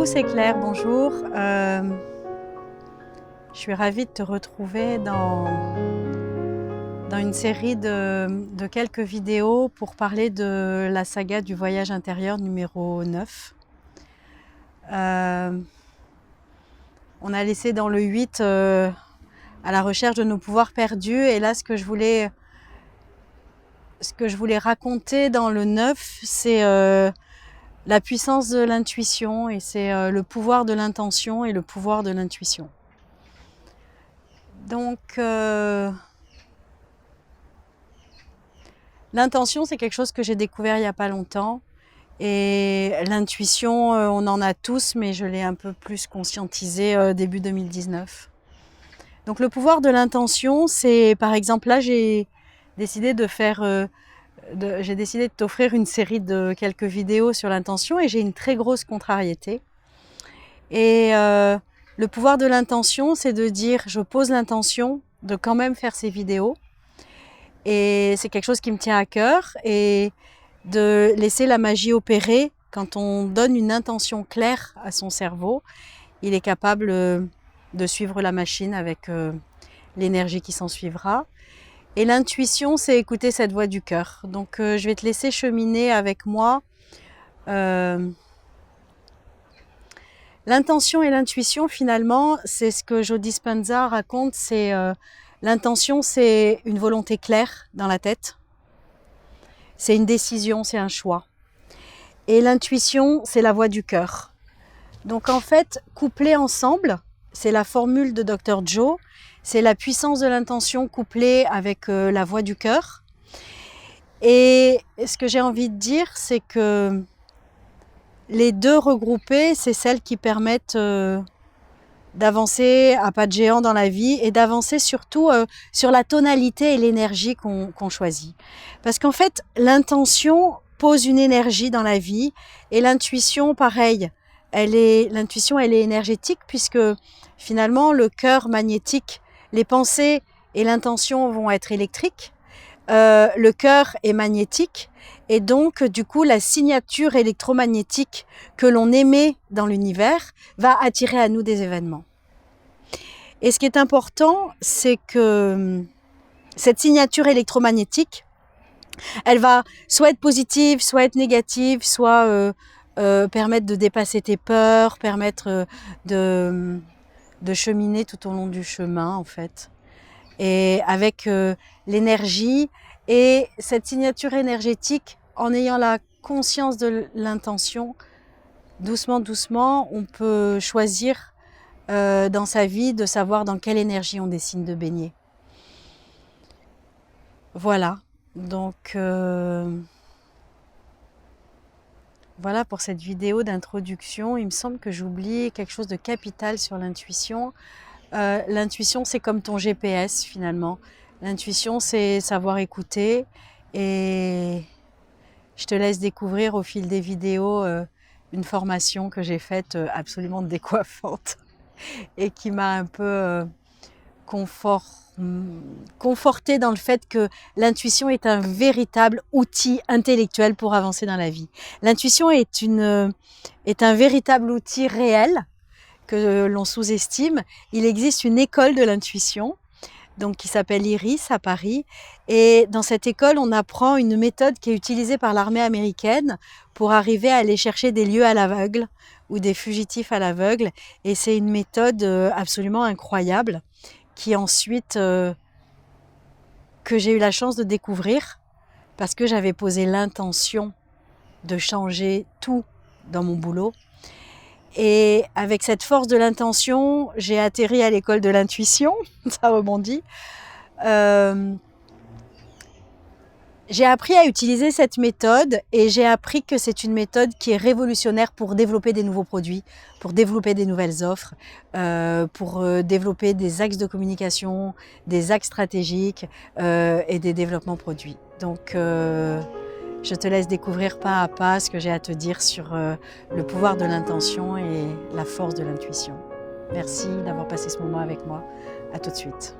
Coucou, c'est Claire, bonjour. Je suis ravie de te retrouver dans une série de quelques vidéos pour parler de la saga du voyage intérieur numéro 9. On a laissé dans le 8 à la recherche de nos pouvoirs perdus, et là ce que je voulais raconter dans le 9, c'est la puissance de l'intuition, et c'est le pouvoir de l'intention et le pouvoir de l'intuition. Donc, l'intention, c'est quelque chose que j'ai découvert il n'y a pas longtemps. Et l'intuition, on en a tous, mais je l'ai un peu plus conscientisé début 2019. Donc le pouvoir de l'intention, c'est par exemple, là j'ai décidé de t'offrir une série de quelques vidéos sur l'intention, et j'ai une très grosse contrariété. Et le pouvoir de l'intention, c'est de dire, je pose l'intention de quand même faire ces vidéos. Et c'est quelque chose qui me tient à cœur, et de laisser la magie opérer. Quand on donne une intention claire à son cerveau, il est capable de suivre la machine avec l'énergie qui s'en suivra. Et l'intuition, c'est écouter cette voix du cœur. Donc je vais te laisser cheminer avec moi. L'intention et l'intuition, finalement, c'est ce que Joe Dispenza raconte. C'est l'intention, c'est une volonté claire dans la tête. C'est une décision, c'est un choix. Et l'intuition, c'est la voix du cœur. Donc en fait, couplés ensemble, c'est la formule de Dr. Joe. C'est la puissance de l'intention couplée avec la voix du cœur. Et ce que j'ai envie de dire, c'est que les deux regroupées, c'est celles qui permettent d'avancer à pas de géant dans la vie, et d'avancer surtout sur la tonalité et l'énergie qu'on choisit. Parce qu'en fait, l'intention pose une énergie dans la vie, et l'intuition, pareil. L'intuition, elle est énergétique, puisque finalement, le cœur magnétique, les pensées et l'intention vont être électriques. Le cœur est magnétique, et donc du coup la signature électromagnétique que l'on émet dans l'univers va attirer à nous des événements. Et ce qui est important, c'est que cette signature électromagnétique, elle va soit être positive, soit être négative, soit permettre de dépasser tes peurs, permettre de cheminer tout au long du chemin en fait. Et avec l'énergie et cette signature énergétique, en ayant la conscience de l'intention, doucement, doucement, on peut choisir dans sa vie de savoir dans quelle énergie on décide de baigner. Voilà, donc voilà pour cette vidéo d'introduction. Il me semble que j'oublie quelque chose de capital sur l'intuition. L'intuition, c'est comme ton GPS finalement. L'intuition, c'est savoir écouter, et je te laisse découvrir au fil des vidéos une formation que j'ai faite absolument décoiffante et qui m'a un peu confortée dans le fait que l'intuition est un véritable outil intellectuel pour avancer dans la vie. L'intuition est un véritable outil réel que l'on sous-estime. Il existe une école de l'intuition, donc qui s'appelle IRIS à Paris, et dans cette école on apprend une méthode qui est utilisée par l'armée américaine pour arriver à aller chercher des lieux à l'aveugle ou des fugitifs à l'aveugle, et c'est une méthode absolument incroyable qui ensuite que j'ai eu la chance de découvrir parce que j'avais posé l'intention de changer tout dans mon boulot. Et avec cette force de l'intention, j'ai atterri à l'école de l'intuition, ça rebondit. J'ai appris à utiliser cette méthode, et j'ai appris que c'est une méthode qui est révolutionnaire pour développer des nouveaux produits, pour développer des nouvelles offres, pour développer des axes de communication, des axes stratégiques et des développements produits. Donc je te laisse découvrir pas à pas ce que j'ai à te dire sur le pouvoir de l'intention et la force de l'intuition. Merci d'avoir passé ce moment avec moi. À tout de suite.